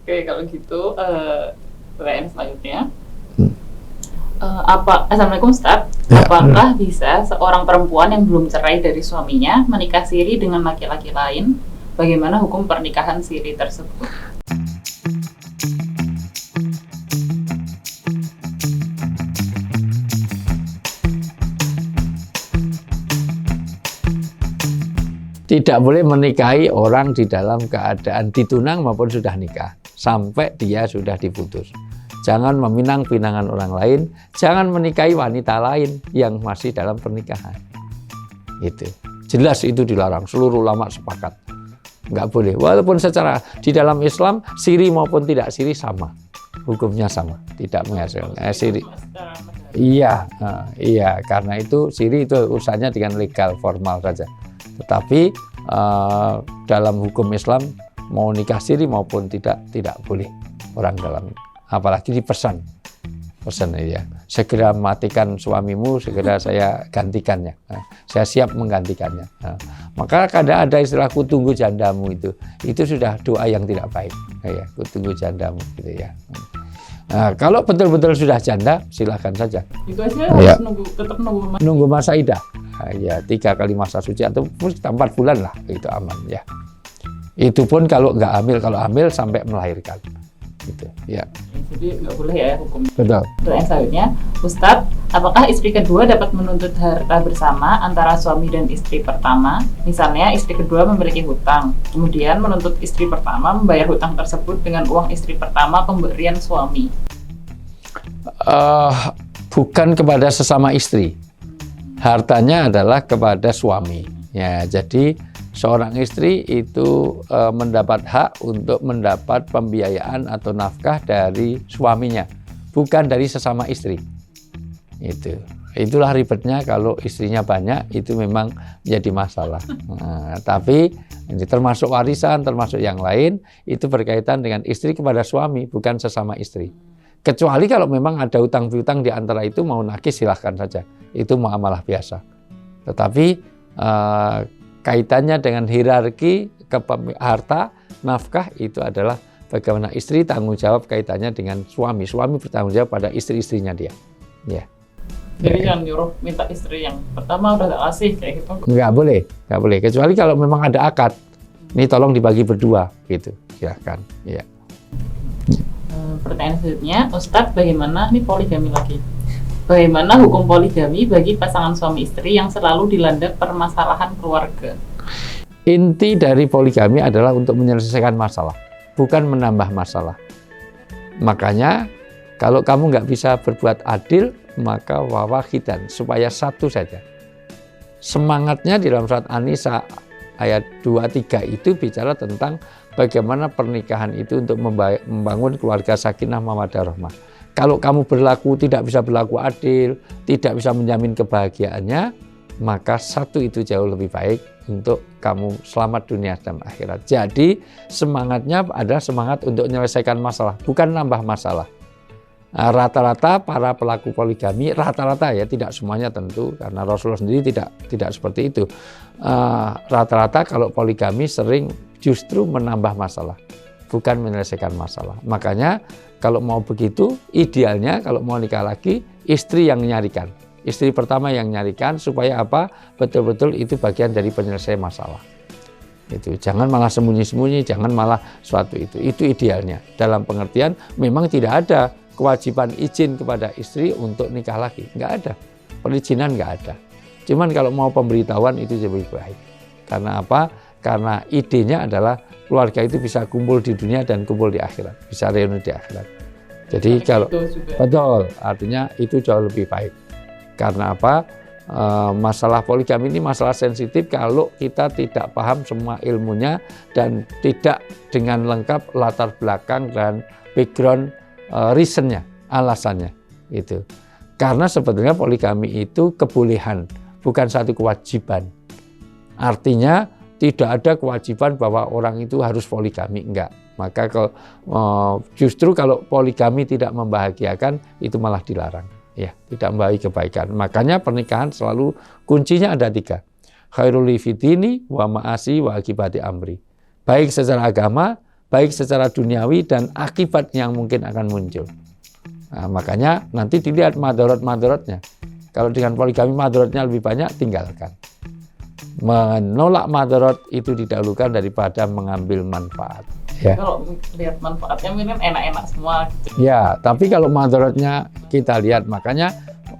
Oke, kalau gitu pertanyaan selanjutnya. Hmm. Assalamualaikum Ustaz. Ya. Apakah bisa seorang perempuan yang belum cerai dari suaminya menikah siri dengan laki-laki lain? Bagaimana hukum pernikahan siri tersebut? Tidak boleh menikahi orang di dalam keadaan ditunang maupun sudah nikah sampai dia sudah diputus. Jangan meminang pinangan orang lain, jangan menikahi wanita lain yang masih dalam pernikahan. Itu jelas, itu dilarang, seluruh ulama sepakat. Nggak boleh, walaupun secara di dalam Islam siri maupun tidak siri sama, hukumnya sama, tidak menghasilkan siri. Iya, karena itu siri itu urusannya dengan legal formal saja. Tetapi dalam hukum Islam mau nikah siri maupun tidak boleh orang dalam, apalagi dipesan ya, segera matikan suamimu, segera saya gantikannya, saya siap menggantikannya. Maka kadang ada istilah kutunggu jandamu, itu sudah doa yang tidak baik, ya, kutunggu jandamu gitu ya. Nah, kalau betul-betul sudah janda, silakan saja. Itu aja harus tetap nunggu masa idah. Nah, ya 3 kali masa suci atau 4 bulan lah, itu aman ya. Itu pun kalau nggak hamil, kalau hamil sampai melahirkan. Gitu, ya. Jadi nggak boleh ya hukum. Betul. Pertanyaan selanjutnya, Ustadz, apakah istri kedua dapat menuntut harta bersama antara suami dan istri pertama? Misalnya istri kedua memiliki hutang, kemudian menuntut istri pertama membayar hutang tersebut dengan uang istri pertama pemberian suami. Bukan kepada sesama istri, hartanya adalah kepada suami. Ya, jadi seorang istri itu mendapat hak untuk mendapat pembiayaan atau nafkah dari suaminya, bukan dari sesama istri. Itulah ribetnya kalau istrinya banyak, itu memang menjadi masalah. Nah, tapi ini termasuk warisan, termasuk yang lain, itu berkaitan dengan istri kepada suami, bukan sesama istri. Kecuali kalau memang ada utang piutang di antara itu, mau nagih silahkan saja, itu muamalah biasa. Tetapi kaitannya dengan hierarki harta, nafkah, itu adalah bagaimana istri tanggung jawab kaitannya dengan suami. Suami bertanggung jawab pada istri-istrinya dia. Ya. Jadi jangan nyuruh minta istri yang pertama udah gak kasih kayak gitu. Nggak boleh. Kecuali kalau memang ada akad. Ini tolong dibagi berdua, gitu. Silahkan. Ya. Pertanyaan selanjutnya, Ustadz, bagaimana ini poligami lagi? Bagaimana hukum poligami bagi pasangan suami istri yang selalu dilanda permasalahan keluarga? Inti dari poligami adalah untuk menyelesaikan masalah, bukan menambah masalah. Makanya kalau kamu nggak bisa berbuat adil, maka wawahidan, supaya satu saja. Semangatnya di dalam surat An-Nisa ayat 23 itu bicara tentang bagaimana pernikahan itu untuk membangun keluarga sakinah mawaddah rahmah. Kalau kamu tidak bisa berlaku adil, tidak bisa menjamin kebahagiaannya, maka satu itu jauh lebih baik untuk kamu selamat dunia dan akhirat. Jadi semangatnya adalah semangat untuk menyelesaikan masalah, bukan nambah masalah. Nah, rata-rata para pelaku poligami, rata-rata ya, tidak semuanya tentu, karena Rasulullah sendiri tidak seperti itu. Rata-rata kalau poligami sering justru menambah masalah, bukan menyelesaikan masalah. Makanya kalau mau begitu, idealnya kalau mau nikah lagi, istri yang nyarikan. Istri pertama yang nyarikan, supaya apa? Betul-betul itu bagian dari penyelesaian masalah. Itu jangan malah sembunyi-sembunyi, jangan malah suatu itu. Itu idealnya. Dalam pengertian memang tidak ada kewajiban izin kepada istri untuk nikah lagi. Nggak ada. Perizinan nggak ada. Cuman kalau mau pemberitahuan itu lebih baik. Karena apa? Karena idenya adalah keluarga itu bisa kumpul di dunia dan kumpul di akhirat, bisa reuni di akhirat. Jadi kalau betul, artinya itu jauh lebih baik. Karena apa? Masalah poligami ini masalah sensitif kalau kita tidak paham semua ilmunya dan tidak dengan lengkap latar belakang dan background reasonnya, alasannya itu. Karena sebetulnya poligami itu kebolehan, bukan satu kewajiban. Artinya tidak ada kewajiban bahwa orang itu harus poligami, enggak. Maka justru kalau poligami tidak membahagiakan, itu malah dilarang, ya, tidak membawa kebaikan. Makanya pernikahan selalu kuncinya ada 3. Khairul li fidini wa ma'asi wa akibati amri. Baik secara agama, baik secara duniawi dan akibat yang mungkin akan muncul. Nah, makanya nanti dilihat madorot-madorotnya. Kalau dengan poligami madorotnya lebih banyak, tinggalkan. Menolak madorot itu didahulukan daripada mengambil manfaat. Ya. Kalau lihat manfaatnya mungkin enak-enak semua. Ya, tapi kalau madorotnya kita lihat, makanya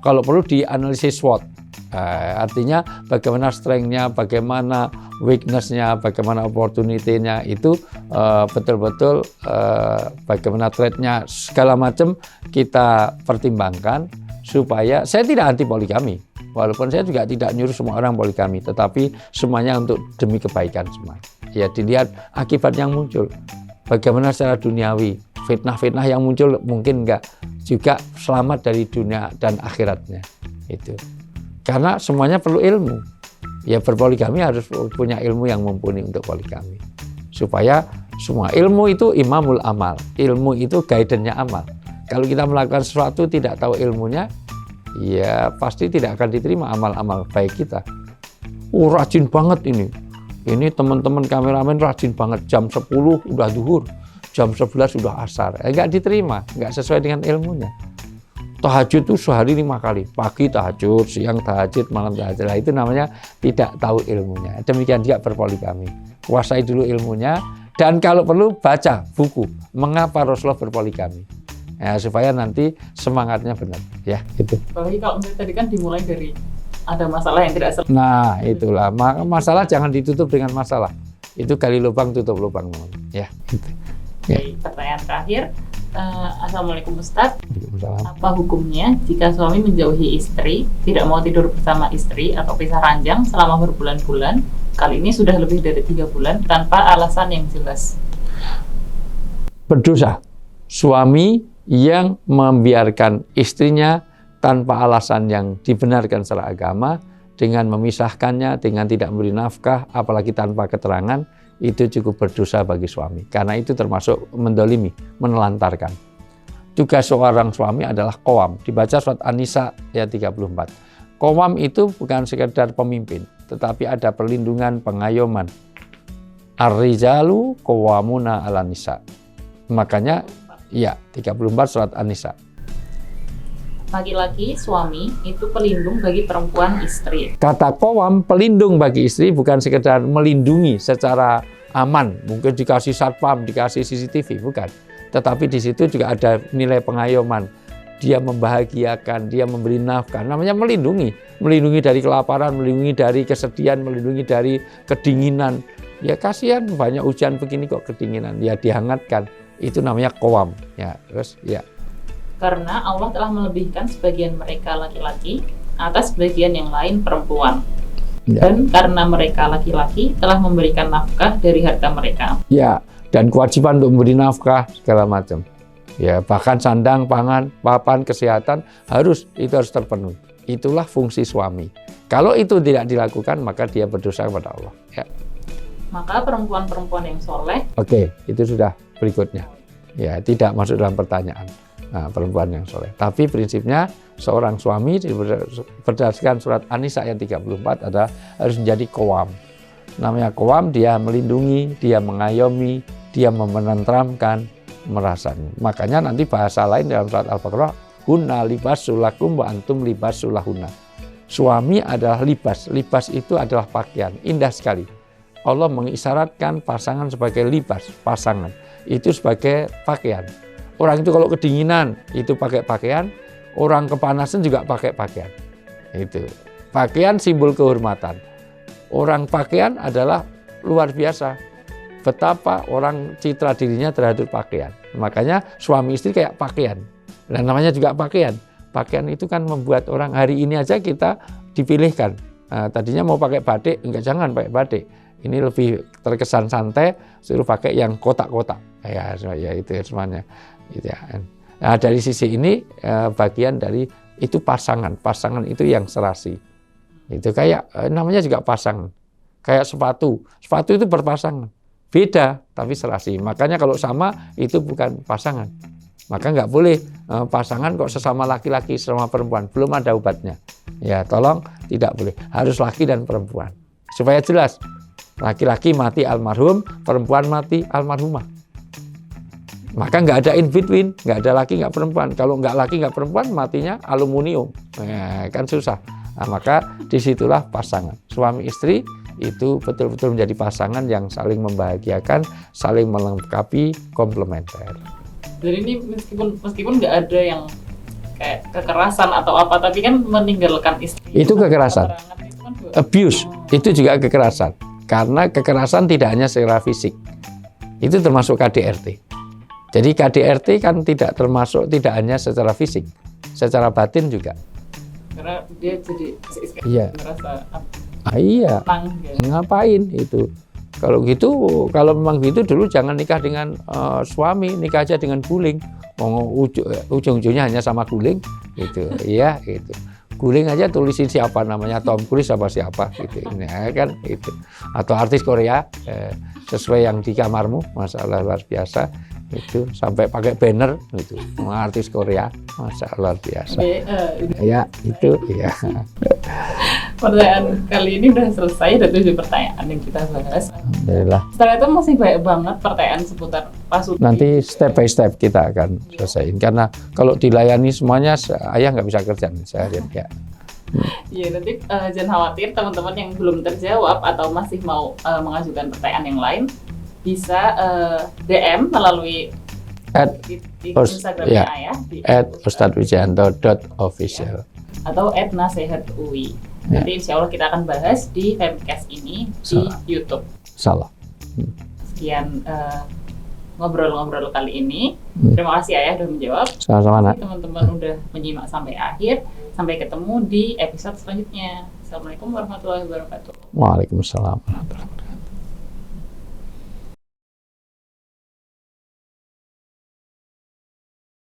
kalau perlu dianalisis SWOT. Artinya bagaimana strength-nya, bagaimana weakness-nya, bagaimana opportunity-nya, itu betul-betul bagaimana threat-nya, segala macam kita pertimbangkan supaya saya tidak anti poligami. Walaupun saya juga tidak nyuruh semua orang poligami, tetapi semuanya untuk demi kebaikan semua. Ya, dilihat akibat yang muncul. Bagaimana secara duniawi, fitnah-fitnah yang muncul mungkin enggak juga selamat dari dunia dan akhiratnya. Itu. Karena semuanya perlu ilmu. Ya, berpoligami harus punya ilmu yang mumpuni untuk poligami. Supaya semua ilmu itu imamul amal. Ilmu itu guidance-nya amal. Kalau kita melakukan sesuatu tidak tahu ilmunya, ya pasti tidak akan diterima amal-amal baik kita. Rajin banget ini. Ini teman-teman kameramen rajin banget. Jam 10 udah zuhur, jam 11 sudah asar. Enggak diterima, enggak sesuai dengan ilmunya. Tahajud itu sehari 5 kali. Pagi tahajud, siang tahajud, malam tahajud. Nah, itu namanya tidak tahu ilmunya. Demikian juga berpoligami. Kuasai dulu ilmunya, dan kalau perlu baca buku. Mengapa Rasulullah berpoligami? Ya, supaya nanti semangatnya benar, ya gitu. Apalagi kalau misalnya tadi kan dimulai dari ada masalah yang tidak selesai. Nah, itulah. Maka masalah jangan ditutup dengan masalah. Itu gali lubang tutup lubang, ya. Gitu. Ya. Oke, pertanyaan terakhir. Assalamualaikum Ustadz. Waalaikumsalam. Apa hukumnya jika suami menjauhi istri, tidak mau tidur bersama istri atau pisah ranjang selama berbulan-bulan? Kali ini sudah lebih dari 3 bulan tanpa alasan yang jelas. Berdosa. Suami yang membiarkan istrinya tanpa alasan yang dibenarkan secara agama, dengan memisahkannya, dengan tidak memberi nafkah, apalagi tanpa keterangan, itu cukup berdosa bagi suami. Karena itu termasuk mendolimi, menelantarkan. Tugas seorang suami adalah qawam. Dibaca surat An-Nisa ayat 34. Qawam itu bukan sekedar pemimpin, tetapi ada perlindungan, pengayoman. Ar-rijalu qawwamuna 'alan nisa. Makanya ya, 34 surat An-Nisa. Laki-laki, suami, itu pelindung bagi perempuan istri. Kata qawam, pelindung bagi istri, bukan sekedar melindungi secara aman. Mungkin dikasih satpam, dikasih CCTV, bukan. Tetapi di situ juga ada nilai pengayoman. Dia membahagiakan, dia memberi nafkah. Namanya melindungi. Melindungi dari kelaparan, melindungi dari kesedihan, melindungi dari kedinginan. Ya kasihan, banyak hujan begini kok kedinginan. Ya dihangatkan. Itu namanya qawam. Ya, terus ya. Karena Allah telah melebihkan sebagian mereka laki-laki atas sebagian yang lain perempuan. Ya. Dan karena mereka laki-laki telah memberikan nafkah dari harta mereka. Ya, dan kewajiban untuk memberi nafkah segala macam. Ya, bahkan sandang, pangan, papan, kesehatan itu harus terpenuhi. Itulah fungsi suami. Kalau itu tidak dilakukan, maka dia berdosa kepada Allah. Ya. Maka perempuan-perempuan yang soleh. Oke, itu sudah berikutnya. Ya, tidak masuk dalam pertanyaan. Nah, perempuan yang soleh. Tapi prinsipnya seorang suami berdasarkan surat An-Nisa ayat 34 adalah harus menjadi qawam. Namanya qawam, dia melindungi, dia mengayomi, dia menenteramkan, merasanya. Makanya nanti bahasa lain dalam surat Al-Baqarah, hunna libasul lakum wa antum libasul lahunna. Suami adalah libas. Libas itu adalah pakaian. Indah sekali. Allah mengisyaratkan pasangan sebagai libas, pasangan. Itu sebagai pakaian. Orang itu kalau kedinginan, itu pakai pakaian. Orang kepanasan juga pakai pakaian. Itu. Pakaian simbol kehormatan. Orang pakaian adalah luar biasa. Betapa orang citra dirinya terhadap pakaian. Makanya suami istri kayak pakaian. Dan namanya juga pakaian. Pakaian itu kan membuat orang, hari ini aja kita dipilihkan. Nah, tadinya mau pakai batik, enggak, jangan pakai batik. Ini lebih terkesan santai, suruh pakai yang kotak-kotak. Ya itu semuanya. Gitu ya. Nah, dari sisi ini bagian dari itu pasangan. Pasangan itu yang serasi. Itu kayak namanya juga pasangan. Kayak sepatu. Sepatu itu berpasangan. Beda tapi serasi. Makanya kalau sama itu bukan pasangan. Maka nggak boleh pasangan kok sesama laki-laki, sesama perempuan. Belum ada obatnya. Ya tolong, tidak boleh. Harus laki dan perempuan. Supaya jelas. Laki-laki mati almarhum, perempuan mati almarhumah. Maka nggak ada in between, nggak ada laki nggak perempuan. Kalau nggak laki nggak perempuan, matinya aluminium, kan susah. Nah, maka disitulah pasangan suami istri itu betul-betul menjadi pasangan yang saling membahagiakan, saling melengkapi, komplementer. Jadi ini meskipun nggak ada yang kayak kekerasan atau apa, tapi kan meninggalkan istri. Itu kekerasan. Itu kan juga, Abuse itu juga kekerasan. Karena kekerasan tidak hanya secara fisik, itu termasuk KDRT. Jadi KDRT kan tidak hanya secara fisik, secara batin juga. karena dia jadi Iya. merasa Iya. tenang gitu. Ngapain itu? Kalau gitu, kalau memang gitu dulu jangan nikah dengan suami, nikah aja dengan guling. Ujung-ujungnya hanya sama guling, gitu. Iya, gitu. Guling aja tulisin siapa namanya, Tom Cruise apa siapa, gitu. Nah, kan itu. Atau artis Korea sesuai yang di kamarmu, masalah luar biasa. Itu sampai pakai banner gitu, artis Korea, masa luar biasa. Ya itu ya. Pertanyaan kali ini udah selesai, ada 7 pertanyaan yang kita bahas. Alhamdulillah. Setelah itu masih banyak banget pertanyaan seputar Pasuti. Nanti step by step kita akan selesaiin, karena kalau dilayani semuanya ayah nggak bisa kerja seharian ya. Iya, nanti jangan khawatir teman-teman yang belum terjawab atau masih mau mengajukan pertanyaan yang lain, bisa DM melalui di Instagramnya ya, Ayah di @ustadzwijayanto.official atau @nasehatui. Ya. Nanti insya Allah kita akan bahas di Femcast ini di YouTube. Salah. Sekian ngobrol-ngobrol kali ini. Terima kasih Ayah sudah menjawab. Sama-sama, Nak. Teman-teman udah menyimak sampai akhir. Sampai ketemu di episode selanjutnya. Assalamualaikum warahmatullahi wabarakatuh. Waalaikumsalam warahmatullahi wabarakatuh.